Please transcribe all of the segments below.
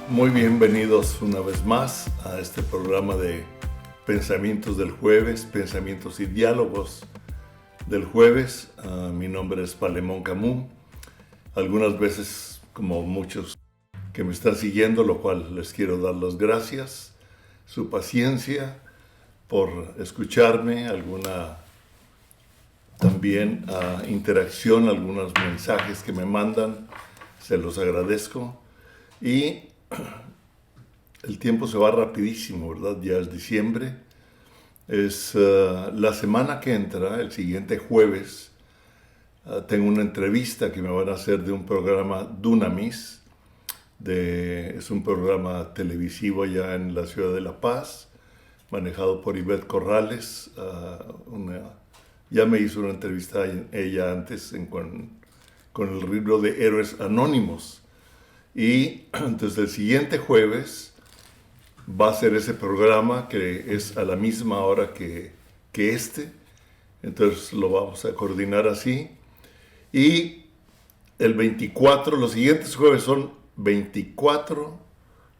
Muy bienvenidos una vez más a este programa de Pensamientos del Jueves, Pensamientos y Diálogos del Jueves. Mi nombre es Palemón Camus. Algunas veces, como muchos que me están siguiendo, lo cual les quiero dar las gracias, su paciencia por escucharme, alguna también interacción, algunos mensajes que me mandan, se los agradezco. Y el tiempo se va rapidísimo, ¿verdad? Ya es diciembre. Es la semana que entra, el siguiente jueves, tengo una entrevista que me van a hacer de un programa Dunamis. Es un programa televisivo allá en la ciudad de La Paz, manejado por Ivette Corrales. Ya me hizo una entrevista ella antes con el libro de Héroes Anónimos. Y entonces el siguiente jueves va a ser ese programa que es a la misma hora que este. Entonces lo vamos a coordinar así. Y el 24, los siguientes jueves son 24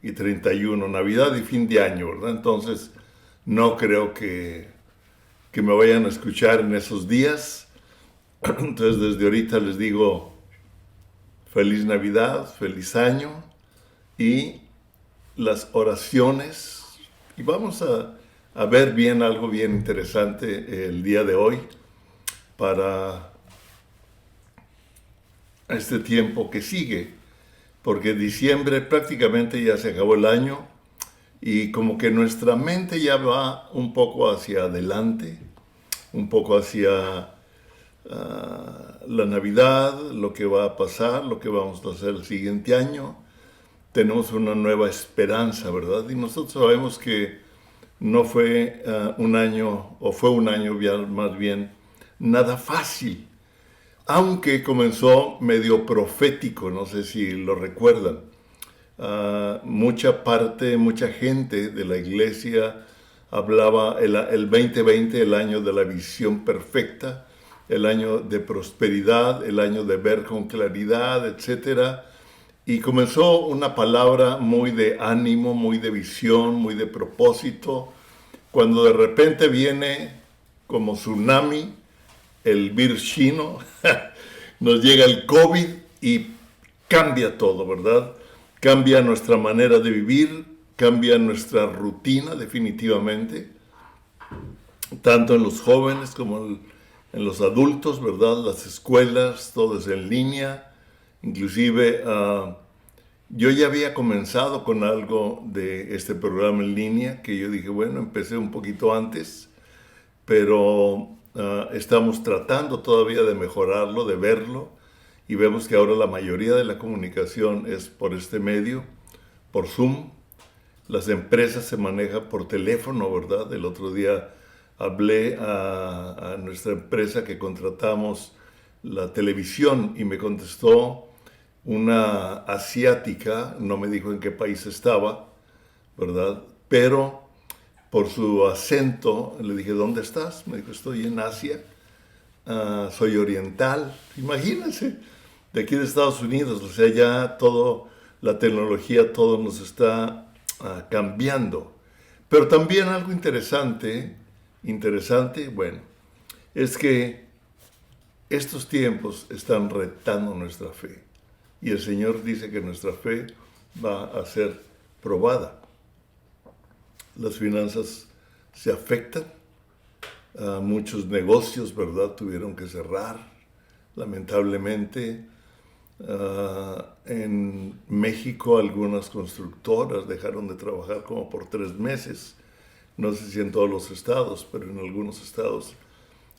y 31, Navidad y fin de año, ¿verdad? Entonces no creo que me vayan a escuchar en esos días. Entonces desde ahorita les digo feliz Navidad, feliz año y las oraciones. Y vamos a ver bien algo bien interesante el día de hoy para este tiempo que sigue, porque diciembre prácticamente ya se acabó el año y como que nuestra mente ya va un poco hacia adelante, un poco hacia la Navidad, lo que va a pasar, lo que vamos a hacer el siguiente año. Tenemos una nueva esperanza, ¿verdad? Y nosotros sabemos que no fue un año, o fue un año más bien, nada fácil. Aunque comenzó medio profético, no sé si lo recuerdan. Mucha gente de la iglesia hablaba el 2020, el año de la visión perfecta, el año de prosperidad, el año de ver con claridad, etc. Y comenzó una palabra muy de ánimo, muy de visión, muy de propósito, cuando de repente viene como tsunami el virus chino, nos llega el COVID y cambia todo, ¿verdad? Cambia nuestra manera de vivir, cambia nuestra rutina definitivamente, tanto en los jóvenes como en los adultos, ¿verdad? Las escuelas, todo es en línea. Inclusive yo ya había comenzado con algo de este programa en línea, que yo dije, bueno, empecé un poquito antes, pero estamos tratando todavía de mejorarlo, de verlo, y vemos que ahora la mayoría de la comunicación es por este medio, por Zoom. Las empresas se manejan por teléfono, ¿verdad? El otro día hablé a nuestra empresa que contratamos la televisión y me contestó una asiática, no me dijo en qué país estaba, ¿verdad? Pero por su acento le dije, ¿dónde estás? Me dijo, estoy en Asia, soy oriental. Imagínense, de aquí de Estados Unidos, o sea, ya todo, la tecnología, todo nos está cambiando. Pero también algo interesante, bueno, es que estos tiempos están retando nuestra fe. Y el Señor dice que nuestra fe va a ser probada. Las finanzas se afectan. Muchos negocios, ¿verdad?, tuvieron que cerrar, lamentablemente. En México algunas constructoras dejaron de trabajar como por 3 meses. No sé si en todos los estados, pero en algunos estados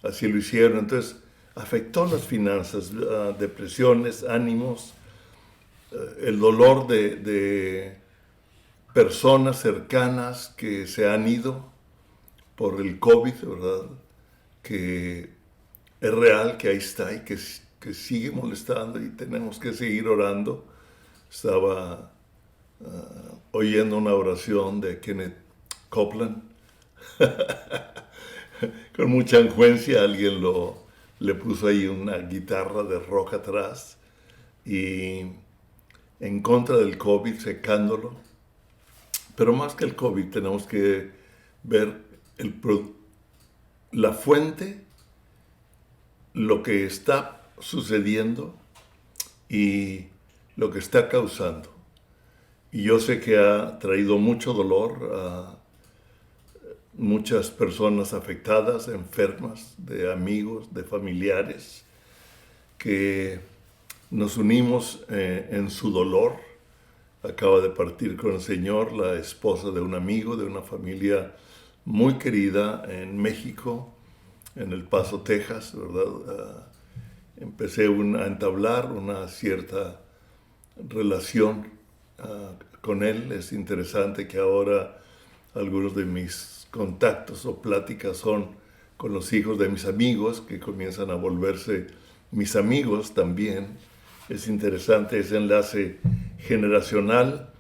así lo hicieron. Entonces, afectó las finanzas, depresiones, ánimos, el dolor de personas cercanas que se han ido por el COVID, ¿verdad? Que es real, que ahí está y que sigue molestando y tenemos que seguir orando. Estaba oyendo una oración de Kenneth Copeland. Con mucha angüencia alguien lo le puso ahí una guitarra de rock atrás y en contra del COVID, secándolo. Pero más que el COVID, tenemos que ver la fuente, lo que está sucediendo y lo que está causando. Y yo sé que ha traído mucho dolor a muchas personas afectadas, enfermas, de amigos, de familiares, que nos unimos en su dolor. Acaba de partir con el Señor la esposa de un amigo, de una familia muy querida en México, en El Paso, Texas, ¿verdad? Empecé a entablar una cierta relación con él. Es interesante que ahora algunos de mis contactos o pláticas son con los hijos de mis amigos, que comienzan a volverse mis amigos también. Es interesante ese enlace generacional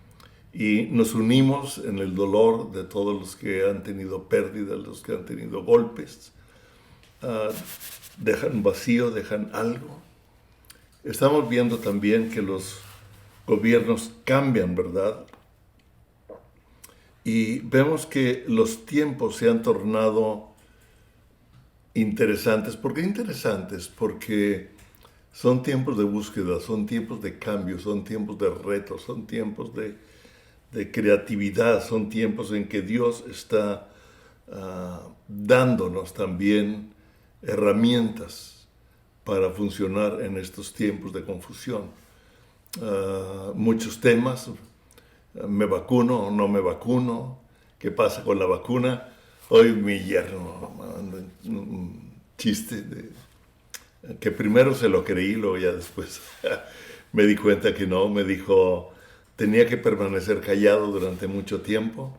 y nos unimos en el dolor de todos los que han tenido pérdidas, los que han tenido golpes. Dejan vacío, dejan algo. Estamos viendo también que los gobiernos cambian, ¿verdad? Y vemos que los tiempos se han tornado interesantes. ¿Por qué interesantes? Porque son tiempos de búsqueda, son tiempos de cambio, son tiempos de retos, son tiempos de creatividad, son tiempos en que Dios está dándonos también herramientas para funcionar en estos tiempos de confusión. Muchos temas, ¿me vacuno o no me vacuno? ¿Qué pasa con la vacuna? Hoy mi yerno mandó un chiste que primero se lo creí, luego ya después me di cuenta que no. Me dijo, tenía que permanecer callado durante mucho tiempo,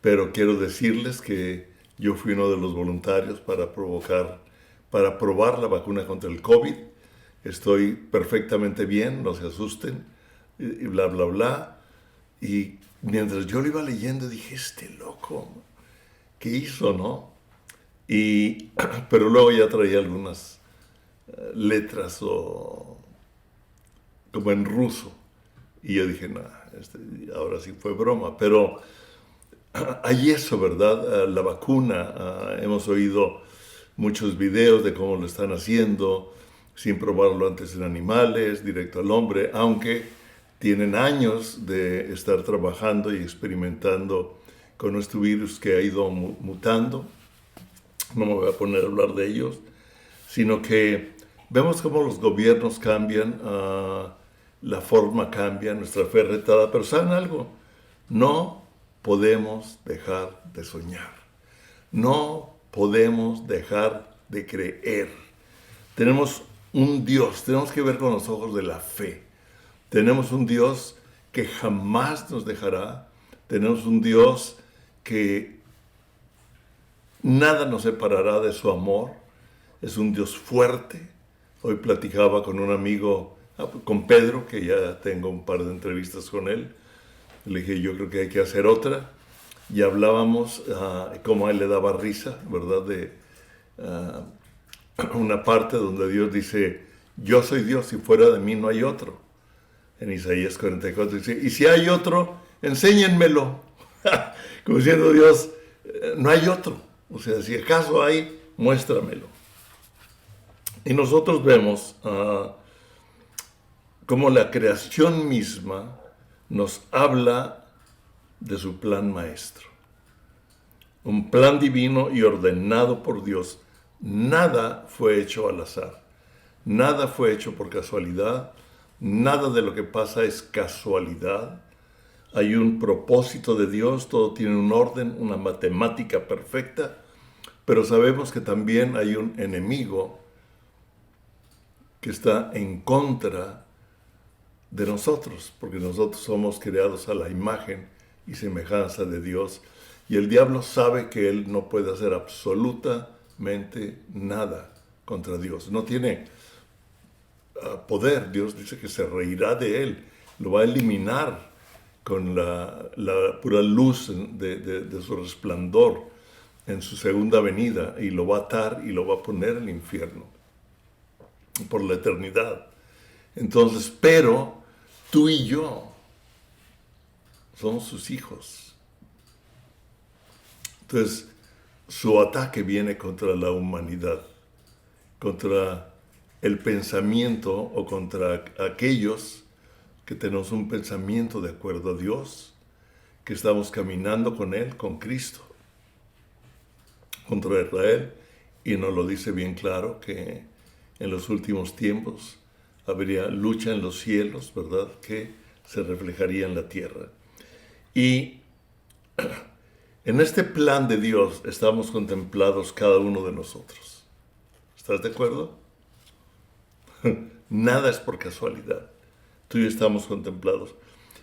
pero quiero decirles que yo fui uno de los voluntarios para probar la vacuna contra el COVID. Estoy perfectamente bien, no se asusten, y bla, bla, bla. Y mientras yo lo iba leyendo, dije, este loco, ¿qué hizo, no? Pero luego ya traía algunas letras como en ruso. Y yo dije, no, ahora sí fue broma. Pero hay eso, ¿verdad? La vacuna, hemos oído muchos videos de cómo lo están haciendo, sin probarlo antes en animales, directo al hombre, aunque tienen años de estar trabajando y experimentando con este virus que ha ido mutando. No me voy a poner a hablar de ellos, sino que vemos cómo los gobiernos cambian, la forma cambia, nuestra fe es retada, pero ¿saben algo? No podemos dejar de soñar. No podemos dejar de creer. Tenemos un Dios, tenemos que ver con los ojos de la fe. Tenemos un Dios que jamás nos dejará. Tenemos un Dios que nada nos separará de su amor. Es un Dios fuerte. Hoy platicaba con un amigo, con Pedro, que ya tengo un par de entrevistas con él. Le dije, yo creo que hay que hacer otra. Y hablábamos cómo a él le daba risa, ¿verdad? De una parte donde Dios dice, yo soy Dios y fuera de mí no hay otro. En Isaías 44 dice, y si hay otro, enséñenmelo. Como diciendo Dios, no hay otro. O sea, si acaso hay, muéstramelo. Y nosotros vemos cómo la creación misma nos habla de su plan maestro. Un plan divino y ordenado por Dios. Nada fue hecho al azar. Nada fue hecho por casualidad. Nada de lo que pasa es casualidad. Hay un propósito de Dios, todo tiene un orden, una matemática perfecta, pero sabemos que también hay un enemigo que está en contra de nosotros, porque nosotros somos creados a la imagen y semejanza de Dios, y el diablo sabe que él no puede hacer absolutamente nada contra Dios. No tiene poder. Dios dice que se reirá de él, lo va a eliminar con la pura luz de su resplandor en su segunda venida, y lo va a atar y lo va a poner en el infierno. por la eternidad. Entonces, pero tú y yo somos sus hijos. Entonces, su ataque viene contra la humanidad, contra el pensamiento o contra aquellos que tenemos un pensamiento de acuerdo a Dios, que estamos caminando con Él, con Cristo, contra Israel, y nos lo dice bien claro que en los últimos tiempos habría lucha en los cielos, ¿verdad?, que se reflejaría en la tierra. Y en este plan de Dios estamos contemplados cada uno de nosotros. ¿Estás de acuerdo? Nada es por casualidad. Tú y yo estamos contemplados.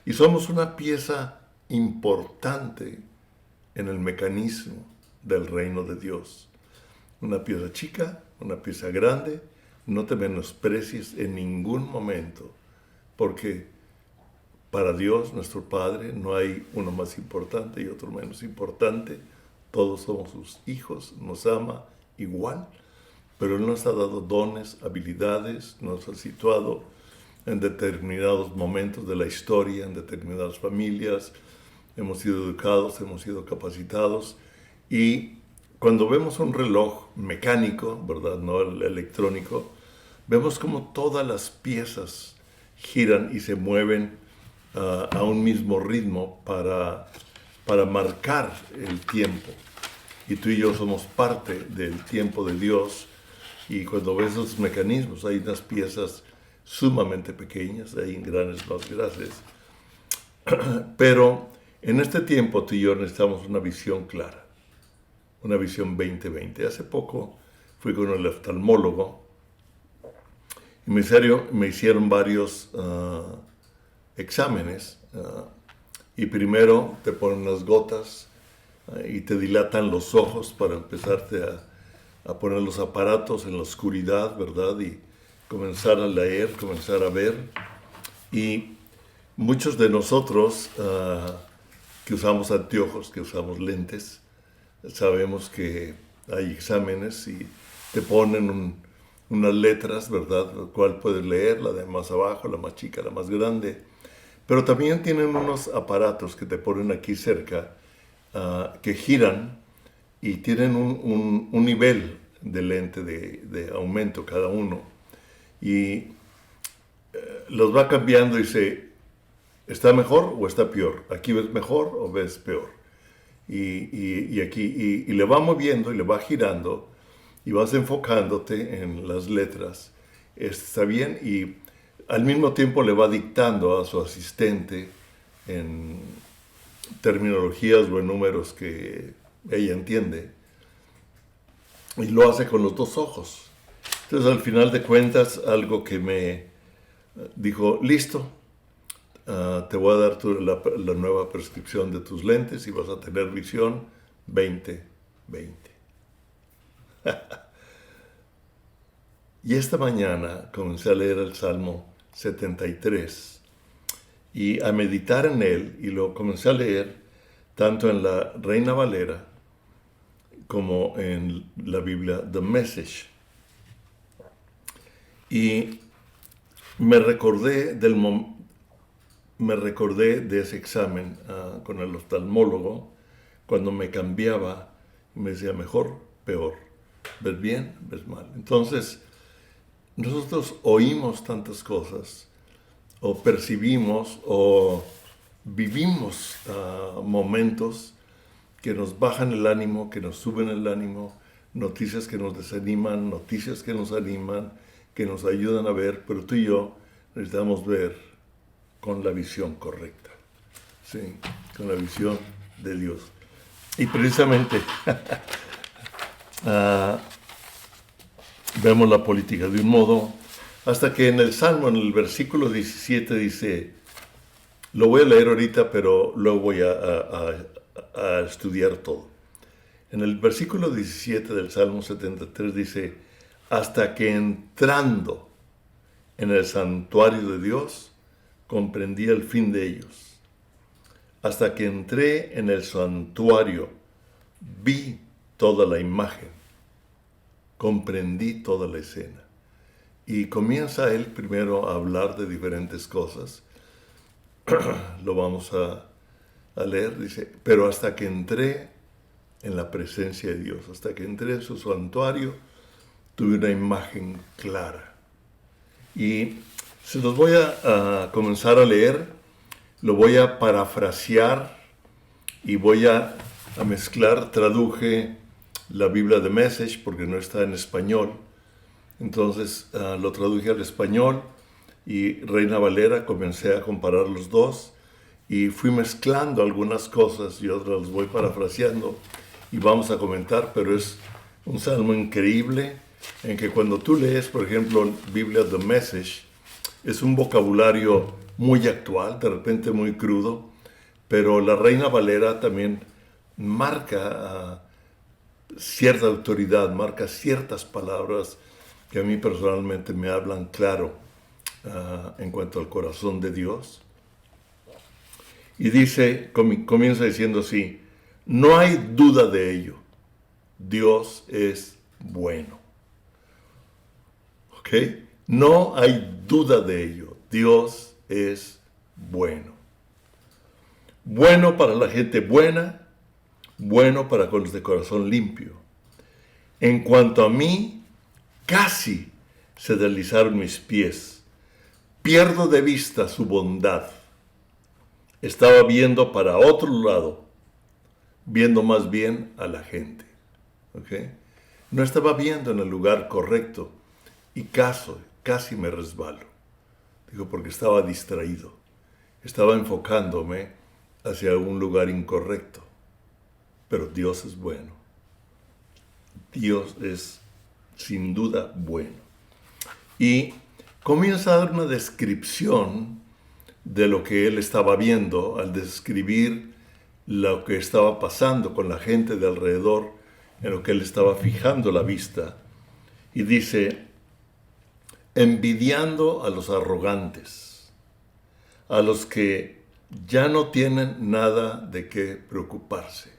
Y somos una pieza importante en el mecanismo del reino de Dios. Una pieza chica, una pieza grande. No te menosprecies en ningún momento, porque para Dios, nuestro Padre, no hay uno más importante y otro menos importante. Todos somos sus hijos, nos ama igual, pero Él nos ha dado dones, habilidades, nos ha situado en determinados momentos de la historia, en determinadas familias. Hemos sido educados, hemos sido capacitados, y cuando vemos un reloj mecánico, ¿verdad?, no el electrónico, vemos como todas las piezas giran y se mueven a un mismo ritmo para marcar el tiempo. Y tú y yo somos parte del tiempo de Dios, y cuando ves esos mecanismos hay unas piezas sumamente pequeñas, hay engranes más grandes. Pero en este tiempo tú y yo necesitamos una visión clara, una visión 2020. Hace poco fui con el oftalmólogo y me hicieron varios exámenes, y primero te ponen unas gotas y te dilatan los ojos para empezarte a poner los aparatos en la oscuridad, ¿verdad? Y comenzar a leer, comenzar a ver. Y muchos de nosotros que usamos anteojos, que usamos lentes, sabemos que hay exámenes y te ponen unas letras, ¿verdad?, cuál puedes leer, la de más abajo, la más chica, la más grande. Pero también tienen unos aparatos que te ponen aquí cerca, que giran y tienen un nivel de lente de aumento cada uno. Y los va cambiando y dice, ¿está mejor o está peor? ¿Aquí ves mejor o ves peor? Y aquí, y le va moviendo y le va girando y vas enfocándote en las letras. Está bien, y al mismo tiempo le va dictando a su asistente en terminologías o en números que ella entiende, y lo hace con los dos ojos. Entonces, al final de cuentas, algo que me dijo, listo, te voy a dar la nueva prescripción de tus lentes y vas a tener visión 20/20. Y esta mañana comencé a leer el Salmo 73 y a meditar en él, y lo comencé a leer tanto en la Reina Valera como en la Biblia The Message. Y me recordé de ese examen con el oftalmólogo, cuando me cambiaba y me decía, mejor, peor, ves bien, ves mal. Entonces, nosotros oímos tantas cosas, o percibimos, o vivimos momentos que nos bajan el ánimo, que nos suben el ánimo, noticias que nos desaniman, noticias que nos animan, que nos ayudan a ver, pero tú y yo necesitamos ver con la visión correcta, ¿sí?, con la visión de Dios. Y precisamente vemos la política de un modo, hasta que en el Salmo, en el versículo 17 dice, lo voy a leer ahorita, pero luego voy a estudiar todo. En el versículo 17 del Salmo 73 dice, hasta que entrando en el santuario de Dios, comprendí el fin de ellos. Hasta que entré en el santuario, vi toda la imagen, comprendí toda la escena. Y comienza él primero a hablar de diferentes cosas. Lo vamos a leer. Dice, pero hasta que entré en la presencia de Dios, hasta que entré en su santuario, tuve una imagen clara. Y se los voy a comenzar a leer, lo voy a parafrasear y voy a mezclar. Traduje la Biblia de Message porque no está en español. Entonces lo traduje al español y Reina Valera, comencé a comparar los dos y fui mezclando algunas cosas y otras las voy parafraseando y vamos a comentar, pero es un salmo increíble en que cuando tú lees, por ejemplo, Biblia The Message, es un vocabulario muy actual, de repente muy crudo, pero la Reina Valera también marca cierta autoridad, marca ciertas palabras que a mí personalmente me hablan claro en cuanto al corazón de Dios. Y dice, comienza diciendo así, no hay duda de ello, Dios es bueno. ¿Ok? No hay duda de ello, Dios es bueno. Bueno para la gente buena, bueno para con los de corazón limpio. En cuanto a mí, casi se deslizaron mis pies. Pierdo de vista su bondad. Estaba viendo para otro lado, viendo más bien a la gente. ¿Okay? No estaba viendo en el lugar correcto y casi me resbalo. Digo, porque estaba distraído. Estaba enfocándome hacia un lugar incorrecto. Pero Dios es bueno. Dios es sin duda bueno. Y comienza a dar una descripción de lo que él estaba viendo al describir lo que estaba pasando con la gente de alrededor, en lo que él estaba fijando la vista. Y dice, envidiando a los arrogantes, a los que ya no tienen nada de qué preocuparse.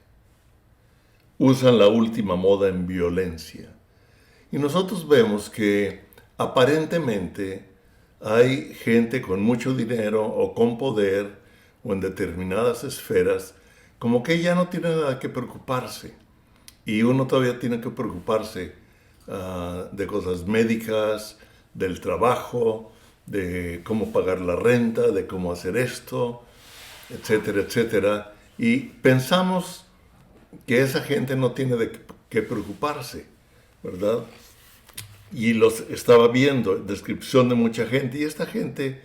Usan la última moda en violencia. Y nosotros vemos que aparentemente hay gente con mucho dinero o con poder o en determinadas esferas como que ya no tiene nada que preocuparse. Y uno todavía tiene que preocuparse de cosas médicas, del trabajo, de cómo pagar la renta, de cómo hacer esto, etcétera, etcétera. Y pensamos que esa gente no tiene de qué preocuparse, ¿verdad? Y los estaba viendo, descripción de mucha gente, y esta gente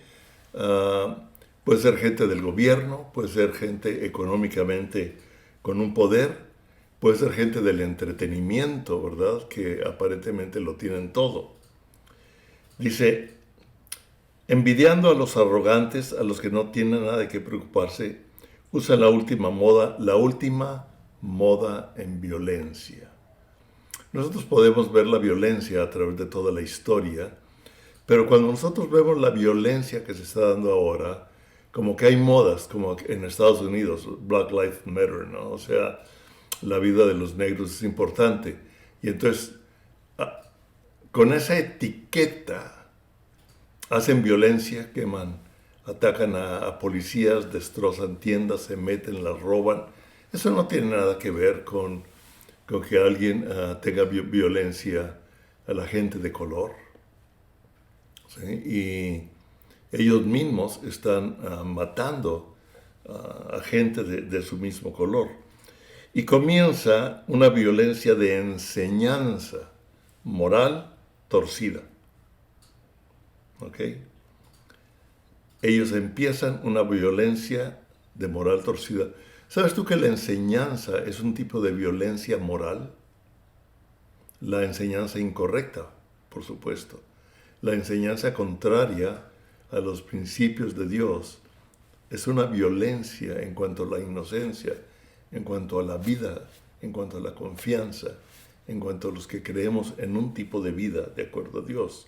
puede ser gente del gobierno, puede ser gente económicamente con un poder, puede ser gente del entretenimiento, ¿verdad? Que aparentemente lo tienen todo. Dice, envidiando a los arrogantes, a los que no tienen nada de qué preocuparse, usan la última moda en violencia. Nosotros podemos ver la violencia a través de toda la historia, pero cuando nosotros vemos la violencia que se está dando ahora, como que hay modas, como en Estados Unidos, Black Lives Matter, ¿no? O sea, la vida de los negros es importante. Y entonces, con esa etiqueta, hacen violencia, queman, atacan a policías, destrozan tiendas, se meten, las roban. Eso no tiene nada que ver con que alguien tenga violencia a la gente de color. ¿Sí? Y ellos mismos están matando a gente de su mismo color. Y comienza una violencia de enseñanza moral torcida. ¿Ok? Ellos empiezan una violencia de moral torcida. ¿Sabes tú que la enseñanza es un tipo de violencia moral? La enseñanza incorrecta, por supuesto. La enseñanza contraria a los principios de Dios es una violencia en cuanto a la inocencia, en cuanto a la vida, en cuanto a la confianza, en cuanto a los que creemos en un tipo de vida de acuerdo a Dios.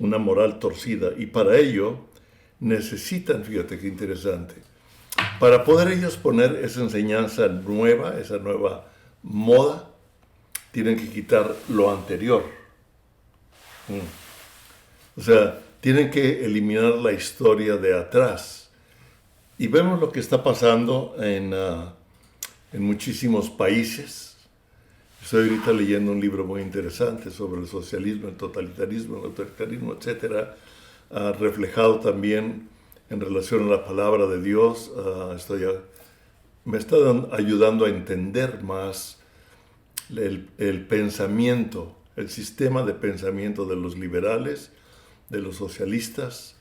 Una moral torcida. Y para ello necesitan, fíjate qué interesante, para poder ellos poner esa enseñanza nueva, esa nueva moda, tienen que quitar lo anterior. O sea, tienen que eliminar la historia de atrás. Y vemos lo que está pasando en muchísimos países. Estoy ahorita leyendo un libro muy interesante sobre el socialismo, el totalitarismo, el autoritarismo, etcétera, reflejado también en relación a la palabra de Dios. Me está ayudando a entender más el pensamiento, el sistema de pensamiento de los liberales, de los socialistas,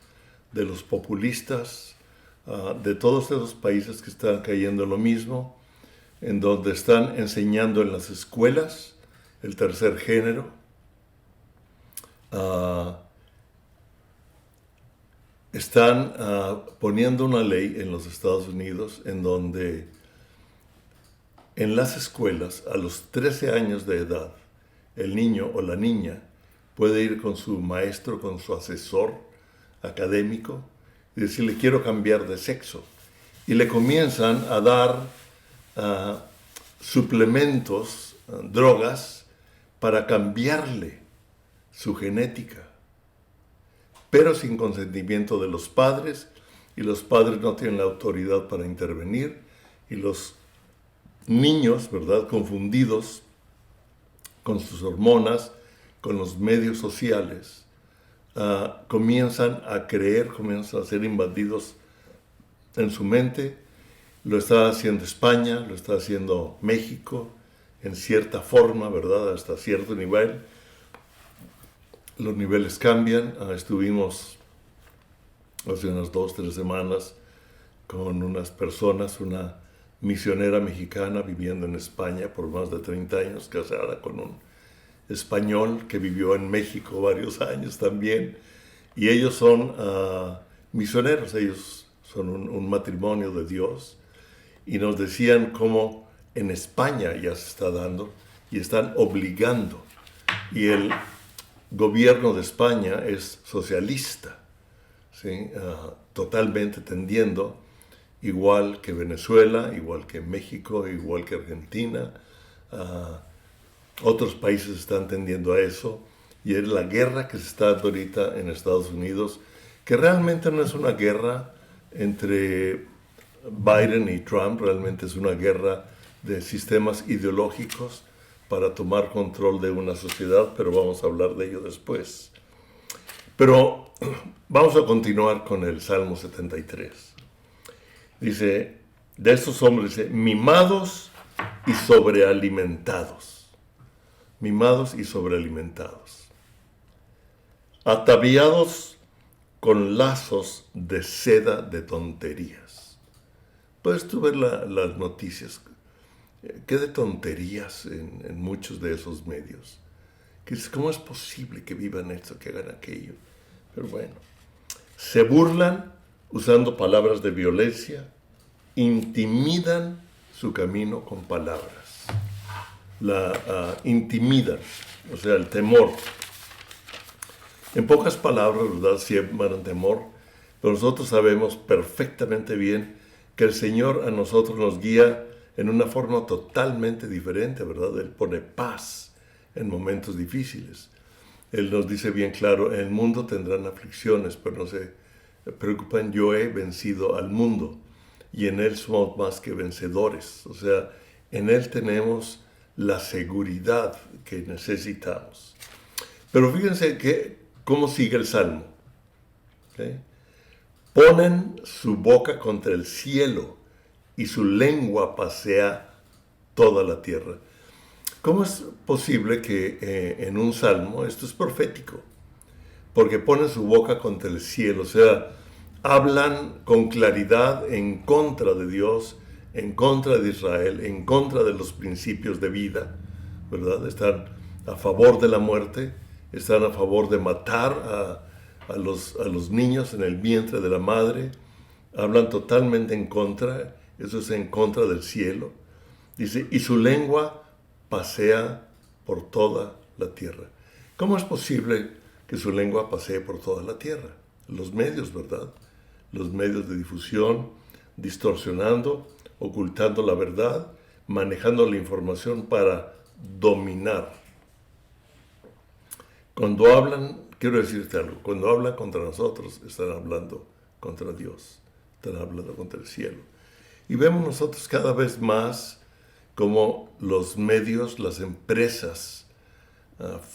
de los populistas, de todos esos países que están cayendo en lo mismo, en donde están enseñando en las escuelas el tercer género. Están poniendo una ley en los Estados Unidos en donde en las escuelas, a los 13 años de edad, el niño o la niña puede ir con su maestro, con su asesor académico y decirle: quiero cambiar de sexo. Y le comienzan a dar suplementos, drogas, para cambiarle su genética, pero sin consentimiento de los padres, y los padres no tienen la autoridad para intervenir, y los niños, ¿verdad?, confundidos con sus hormonas, con los medios sociales, comienzan a creer, comienzan a ser invadidos en su mente. Lo está haciendo España, lo está haciendo México, en cierta forma, ¿verdad?, hasta cierto nivel. Los niveles cambian. Estuvimos hace unas 2-3 semanas con unas personas, una misionera mexicana viviendo en España por más de 30 años, casada con un español que vivió en México varios años también. Y ellos son misioneros, ellos son un matrimonio de Dios. Y nos decían cómo en España ya se está dando y están obligando. Y el gobierno de España es socialista, ¿sí? Totalmente tendiendo, igual que Venezuela, igual que México, igual que Argentina. Otros países están tendiendo a eso. Y es la guerra que se está dando ahorita en Estados Unidos, que realmente no es una guerra entre Biden y Trump, realmente es una guerra de sistemas ideológicos para tomar control de una sociedad, pero vamos a hablar de ello después. Pero vamos a continuar con el Salmo 73. Dice, de estos hombres, dice, mimados y sobrealimentados. Mimados y sobrealimentados. Ataviados con lazos de seda de tonterías. Puedes tú ver las noticias. Qué de tonterías en muchos de esos medios. Que dices, ¿cómo es posible que vivan esto, que hagan aquello? Pero bueno, se burlan usando palabras de violencia, intimidan su camino con palabras. Intimidan, o sea, el temor. En pocas palabras, ¿verdad?, siembran temor, pero nosotros sabemos perfectamente bien que el Señor a nosotros nos guía en una forma totalmente diferente, ¿verdad? Él pone paz en momentos difíciles. Él nos dice bien claro, en el mundo tendrán aflicciones, pero no se preocupen, yo he vencido al mundo y en Él somos más que vencedores. O sea, en Él tenemos la seguridad que necesitamos. Pero fíjense cómo sigue el Salmo. ¿Okay? Ponen su boca contra el cielo y su lengua pasea toda la tierra. ¿Cómo es posible que en un salmo, esto es profético, porque ponen su boca contra el cielo, o sea, hablan con claridad en contra de Dios, en contra de Israel, en contra de los principios de vida, ¿verdad? Están a favor de la muerte, están a favor de matar a los niños en el vientre de la madre, hablan totalmente en contra, eso es en contra del cielo. Dice, y su lengua pasea por toda la tierra. ¿Cómo es posible que su lengua pasee por toda la tierra? Los medios, ¿verdad? Los medios de difusión, distorsionando, ocultando la verdad, manejando la información para dominar. Cuando hablan quiero decirte algo, cuando hablan contra nosotros, están hablando contra Dios, están hablando contra el cielo. Y vemos nosotros cada vez más como los medios, las empresas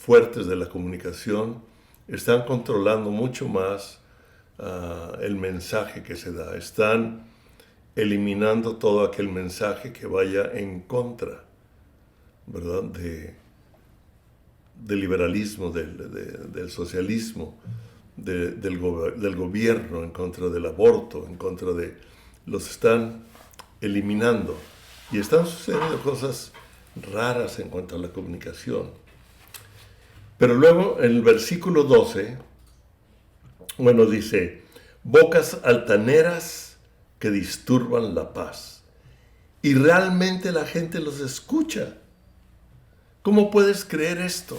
fuertes de la comunicación están controlando mucho más el mensaje que se da. Están eliminando todo aquel mensaje que vaya en contra, ¿verdad?, del liberalismo, del socialismo, del gobierno, en contra del aborto, en contra de... Los están eliminando. Y están sucediendo cosas raras en cuanto a la comunicación. Pero luego, en el versículo 12, bueno, dice, bocas altaneras que disturban la paz. Y realmente la gente los escucha. ¿Cómo puedes creer esto?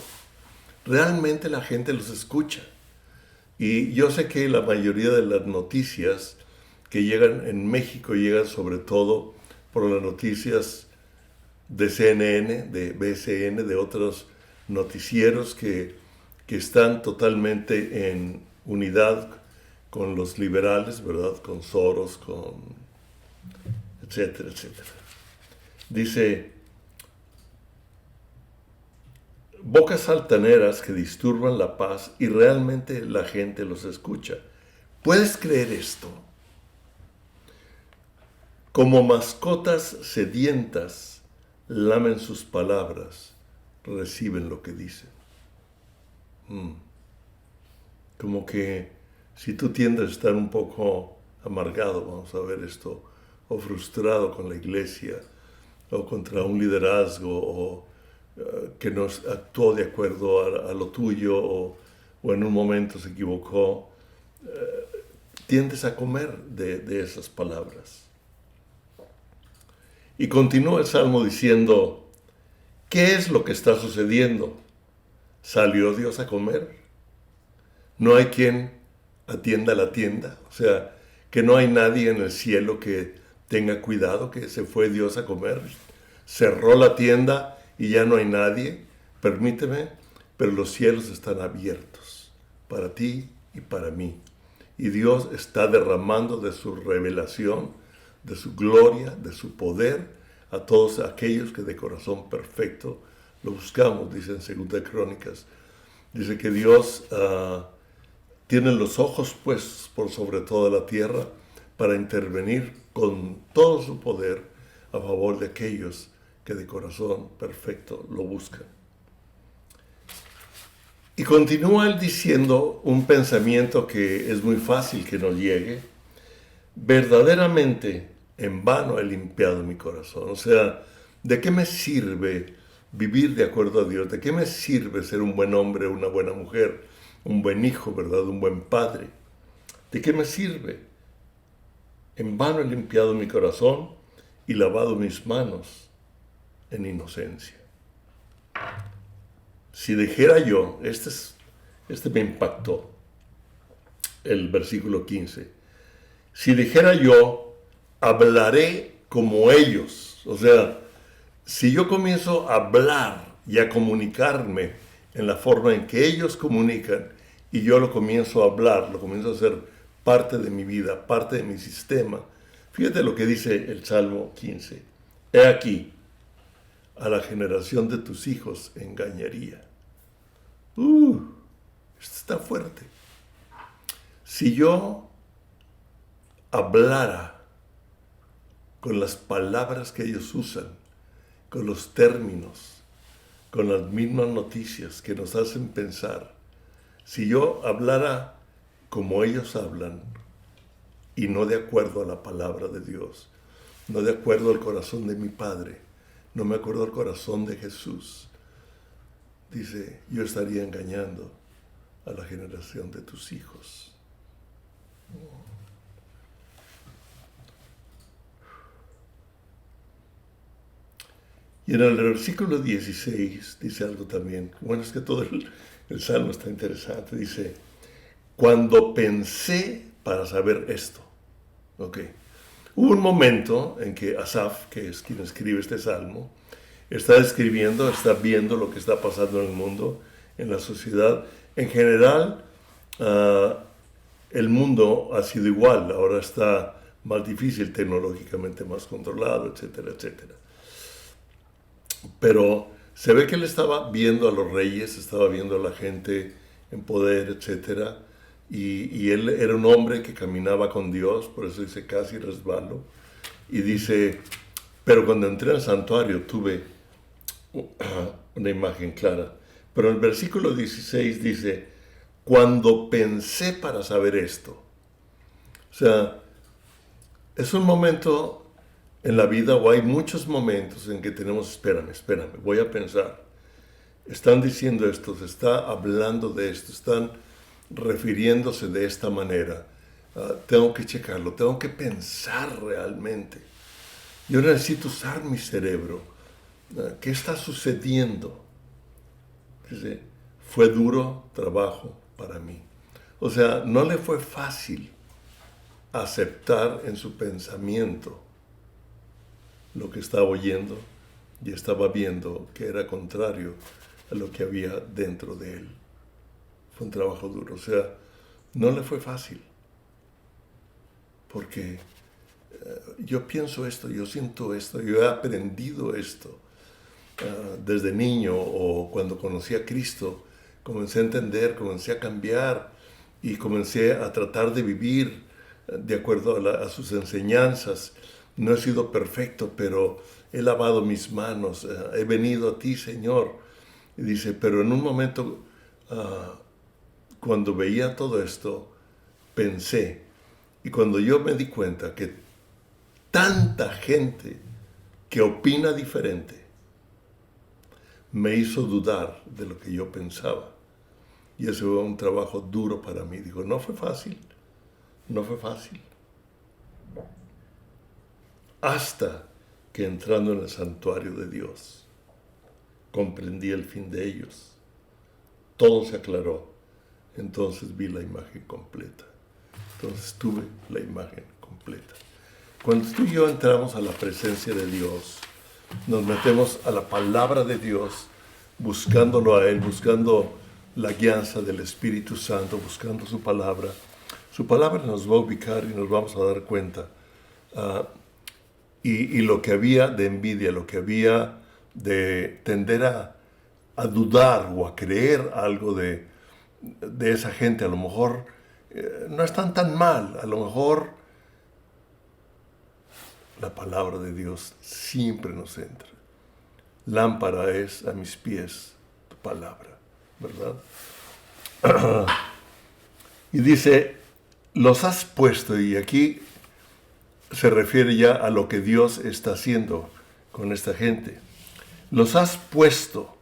Realmente la gente los escucha. Y yo sé que la mayoría de las noticias que llegan en México llegan sobre todo por las noticias de CNN, de BCN, de otros noticieros que están totalmente en unidad con los liberales, ¿verdad? Con Soros, con etcétera, etcétera. Dice, bocas altaneras que disturban la paz y realmente la gente los escucha. ¿Puedes creer esto? Como mascotas sedientas lamen sus palabras, reciben lo que dicen. Como que si tú tiendes a estar un poco amargado, vamos a ver esto, o frustrado con la iglesia, o contra un liderazgo, o que no actuó de acuerdo a lo tuyo, o en un momento se equivocó, tiendes a comer de esas palabras. Y continúa el Salmo diciendo, ¿qué es lo que está sucediendo? ¿Salió Dios a comer? ¿No hay quien atienda la tienda? O sea, que no hay nadie en el cielo que tenga cuidado, que se fue Dios a comer. Cerró la tienda y ya no hay nadie. Permíteme, pero los cielos están abiertos para ti y para mí. Y Dios está derramando de su revelación, de su gloria, de su poder, a todos aquellos que de corazón perfecto lo buscamos, dice en 2 Crónicas. Dice que Dios tiene los ojos puestos por sobre toda la tierra para intervenir con todo su poder a favor de aquellos que de corazón perfecto lo buscan. Y continúa él diciendo un pensamiento que es muy fácil que nos llegue. Verdaderamente en vano he limpiado mi corazón. O sea, ¿de qué me sirve vivir de acuerdo a Dios? ¿De qué me sirve ser un buen hombre, una buena mujer, un buen hijo, ¿verdad? Un buen padre. ¿De qué me sirve? En vano he limpiado mi corazón y lavado mis manos en inocencia. Si dijera yo, este me impactó, el versículo 15. Si dijera yo, hablaré como ellos. O sea, si yo comienzo a hablar y a comunicarme en la forma en que ellos comunican y yo lo comienzo a hablar, lo comienzo a hacer parte de mi vida, parte de mi sistema. Fíjate lo que dice el Salmo 15. He aquí, a la generación de tus hijos engañaría. Esto está fuerte. Si yo hablara con las palabras que ellos usan, con los términos, con las mismas noticias que nos hacen pensar, si yo hablara como ellos hablan y no de acuerdo a la palabra de Dios, no de acuerdo al corazón de mi Padre, no me acuerdo al corazón de Jesús, dice, yo estaría engañando a la generación de tus hijos. Y en el versículo 16 dice algo también. Bueno, es que todo el Salmo está interesante. Dice, cuando pensé para saber esto. Ok. Hubo un momento en que Asaf, que es quien escribe este Salmo, está escribiendo, está viendo lo que está pasando en el mundo, en la sociedad, En general, el mundo ha sido igual, ahora está más difícil, tecnológicamente más controlado, etcétera, etcétera. Pero se ve que él estaba viendo a los reyes, estaba viendo a la gente en poder, etcétera, y él era un hombre que caminaba con Dios, por eso dice casi resbalo, y dice, pero cuando entré al santuario tuve una imagen clara. Pero el versículo 16 dice, cuando pensé para saber esto. O sea, es un momento en la vida, o hay muchos momentos en que tenemos, espérame, voy a pensar. Están diciendo esto, se está hablando de esto, están refiriéndose de esta manera. Tengo que checarlo, tengo que pensar realmente. Yo necesito usar mi cerebro. ¿Qué está sucediendo? Dice, fue duro trabajo para mí. O sea, no le fue fácil aceptar en su pensamiento lo que estaba oyendo y estaba viendo que era contrario a lo que había dentro de él. Fue un trabajo duro. O sea, no le fue fácil. Porque yo pienso esto, yo siento esto, yo he aprendido esto. Desde niño o cuando conocí a Cristo, comencé a entender, comencé a cambiar y comencé a tratar de vivir de acuerdo a sus enseñanzas. No he sido perfecto, pero he lavado mis manos, he venido a ti, Señor. Y dice, pero en un momento, cuando veía todo esto, pensé, y cuando yo me di cuenta que tanta gente que opina diferente, me hizo dudar de lo que yo pensaba. Y ese fue un trabajo duro para mí. Digo, no fue fácil. Hasta que entrando en el santuario de Dios, comprendí el fin de ellos. Todo se aclaró. Entonces vi la imagen completa. Entonces tuve la imagen completa. Cuando tú y yo entramos a la presencia de Dios, nos metemos a la palabra de Dios, buscándolo a Él, buscando la guianza del Espíritu Santo, buscando su palabra. Su palabra nos va a ubicar y nos vamos a dar cuenta. Y lo que había de envidia, lo que había de tender a dudar o a creer algo de esa gente, a lo mejor no están tan mal, a lo mejor la palabra de Dios siempre nos entra. Lámpara es a mis pies tu palabra, ¿verdad? Y dice, los has puesto, y aquí se refiere ya a lo que Dios está haciendo con esta gente. Los has puesto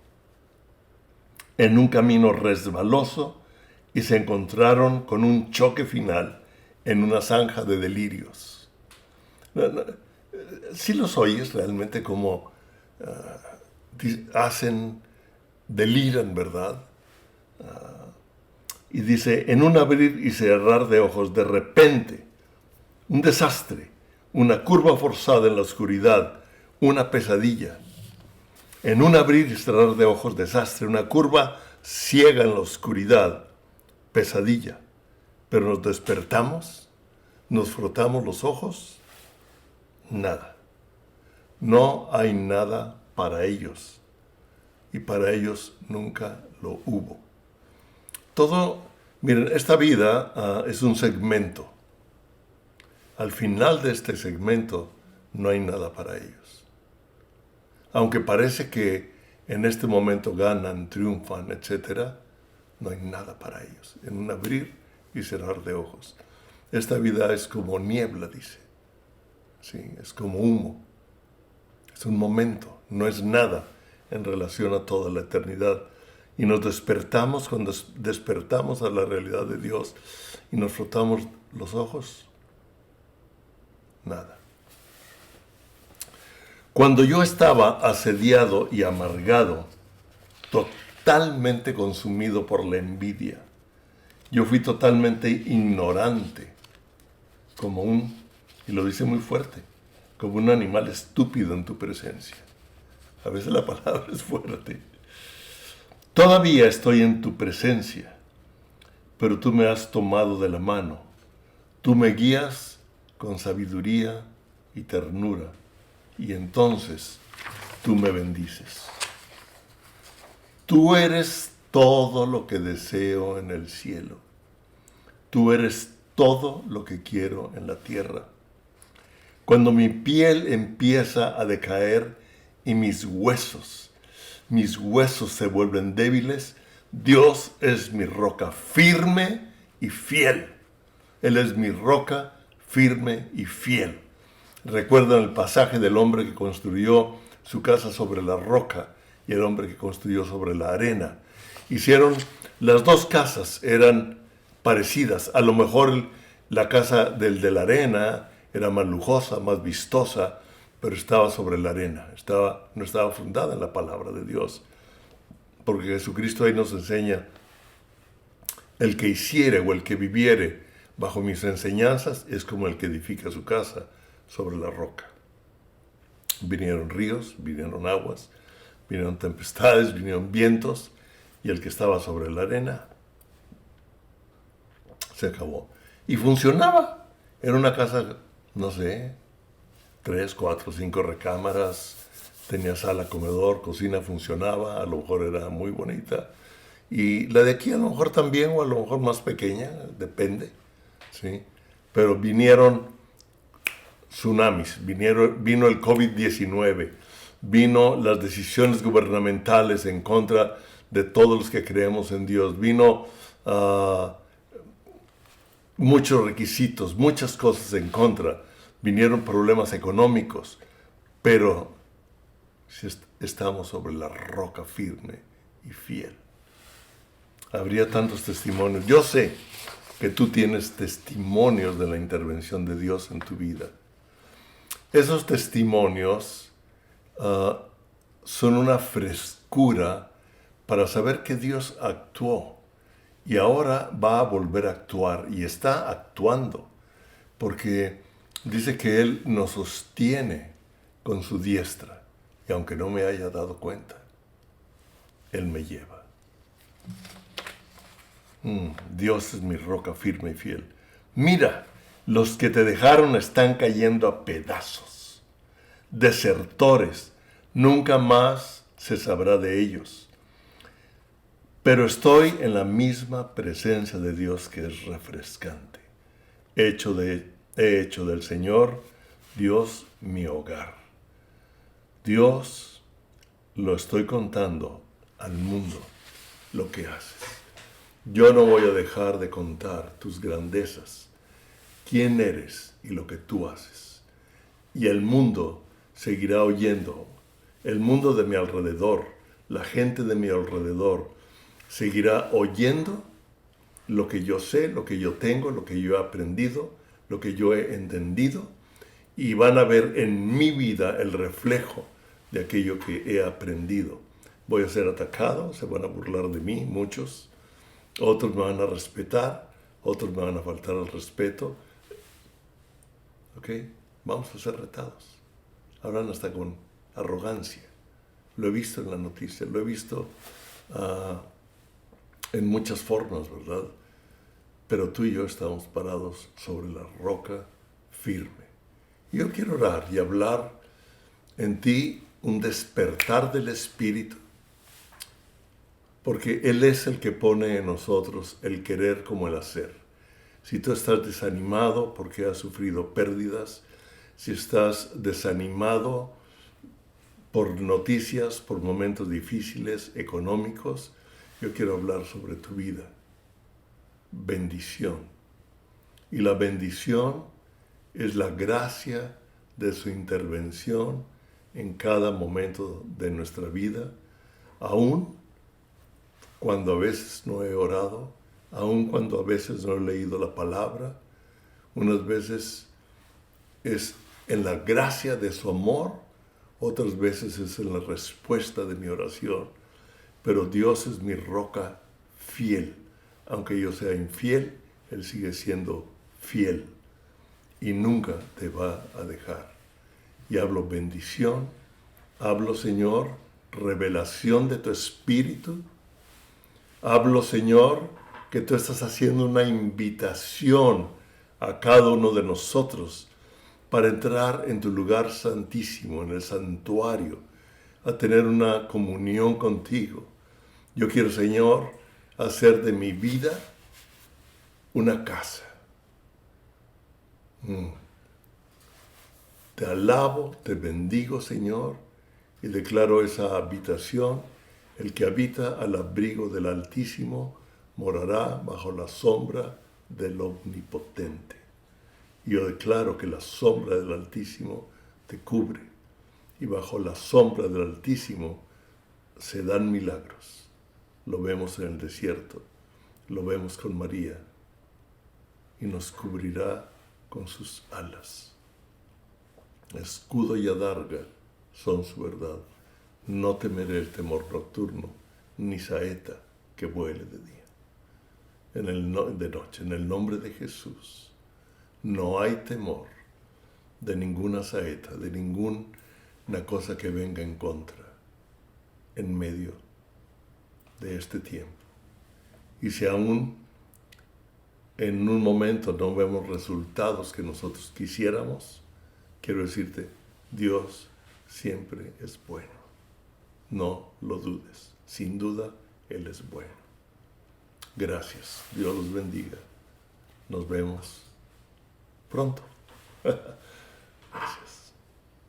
en un camino resbaloso y se encontraron con un choque final en una zanja de delirios. Si los oyes realmente como deliran, ¿verdad? Y dice, en un abrir y cerrar de ojos, de repente, un desastre, una curva forzada en la oscuridad, una pesadilla. En un abrir y cerrar de ojos, desastre, una curva ciega en la oscuridad, pesadilla. Pero nos despertamos, nos frotamos los ojos, nada. No hay nada para ellos. Y para ellos nunca lo hubo. Todo, miren, esta vida es un segmento. Al final de este segmento no hay nada para ellos. Aunque parece que en este momento ganan, triunfan, etc., no hay nada para ellos. En un abrir y cerrar de ojos. Esta vida es como niebla, dice. Sí, es como humo. Es un momento, no es nada en relación a toda la eternidad. Y nos despertamos, cuando despertamos a la realidad de Dios y nos frotamos los ojos, nada. Cuando yo estaba asediado y amargado, totalmente consumido por la envidia, yo fui totalmente ignorante, y lo dice muy fuerte, como un animal estúpido en tu presencia. A veces la palabra es fuerte. Todavía estoy en tu presencia, pero tú me has tomado de la mano. Tú me guías con sabiduría y ternura, y entonces tú me bendices. Tú eres todo lo que deseo en el cielo. Tú eres todo lo que quiero en la tierra. Cuando mi piel empieza a decaer y mis huesos se vuelven débiles, Dios es mi roca firme y fiel. Él es mi roca firme y fiel. Recuerdan el pasaje del hombre que construyó su casa sobre la roca y el hombre que construyó sobre la arena. Las dos casas eran parecidas. A lo mejor la casa del de la arena era más lujosa, más vistosa, pero estaba sobre la arena. No estaba fundada en la palabra de Dios. Porque Jesucristo ahí nos enseña: el que hiciere o el que viviere bajo mis enseñanzas es como el que edifica su casa sobre la roca. Vinieron ríos, vinieron aguas, vinieron tempestades, vinieron vientos, y el que estaba sobre la arena se acabó. Y funcionaba. Era una casa, no sé, 3, 4, 5 recámaras, tenía sala, comedor, cocina, funcionaba, a lo mejor era muy bonita. Y la de aquí a lo mejor también, o a lo mejor más pequeña, depende, ¿sí? Pero vinieron tsunamis, vino el COVID-19, vino las decisiones gubernamentales en contra de todos los que creemos en Dios, vino muchos requisitos, muchas cosas en contra, vinieron problemas económicos, pero si estamos sobre la roca firme y fiel. Habría tantos testimonios. Yo sé que tú tienes testimonios de la intervención de Dios en tu vida. Esos testimonios son una frescura para saber que Dios actuó y ahora va a volver a actuar y está actuando, porque dice que Él nos sostiene con su diestra y aunque no me haya dado cuenta, Él me lleva. Dios es mi roca firme y fiel. Mira, los que te dejaron están cayendo a pedazos. Desertores, nunca más se sabrá de ellos. Pero estoy en la misma presencia de Dios que es refrescante. He hecho del Señor Dios mi hogar. Dios, lo estoy contando al mundo lo que haces. Yo no voy a dejar de contar tus grandezas, quién eres y lo que tú haces. Y el mundo seguirá oyendo. El mundo de mi alrededor, la gente de mi alrededor, seguirá oyendo lo que yo sé, lo que yo tengo, lo que yo he aprendido, lo que yo he entendido, y van a ver en mi vida el reflejo de aquello que he aprendido. Voy a ser atacado, se van a burlar de mí, muchos. Otros me van a respetar, otros me van a faltar al respeto. ¿Ok? Vamos a ser retados. Hablan hasta con arrogancia. Lo he visto en la noticia, lo he visto en muchas formas, ¿verdad? Pero tú y yo estamos parados sobre la roca firme. Yo quiero orar y hablar en ti un despertar del Espíritu, porque Él es el que pone en nosotros el querer como el hacer. Si tú estás desanimado porque has sufrido pérdidas, si estás desanimado por noticias, por momentos difíciles, económicos, yo quiero hablar sobre tu vida. Bendición. Y la bendición es la gracia de su intervención en cada momento de nuestra vida, aún cuando a veces no he orado, aun cuando a veces no he leído la palabra, unas veces es en la gracia de su amor, otras veces es en la respuesta de mi oración. Pero Dios es mi roca fiel. Aunque yo sea infiel, Él sigue siendo fiel y nunca te va a dejar. Y hablo bendición, hablo, Señor, revelación de tu Espíritu. Hablo, Señor, que tú estás haciendo una invitación a cada uno de nosotros para entrar en tu lugar santísimo, en el santuario, a tener una comunión contigo. Yo quiero, Señor, hacer de mi vida una casa. Te alabo, te bendigo, Señor, y declaro esa habitación. El que habita al abrigo del Altísimo morará bajo la sombra del Omnipotente. Y yo declaro que la sombra del Altísimo te cubre, y bajo la sombra del Altísimo se dan milagros. Lo vemos en el desierto, lo vemos con María, y nos cubrirá con sus alas. Escudo y adarga son su verdad. No temeré el temor nocturno, ni saeta que vuele de día. De noche, en el nombre de Jesús, no hay temor de ninguna saeta, de ninguna cosa que venga en contra, en medio de este tiempo. Y si aún en un momento no vemos resultados que nosotros quisiéramos, quiero decirte, Dios siempre es bueno. No lo dudes. Sin duda, Él es bueno. Gracias. Dios los bendiga. Nos vemos pronto.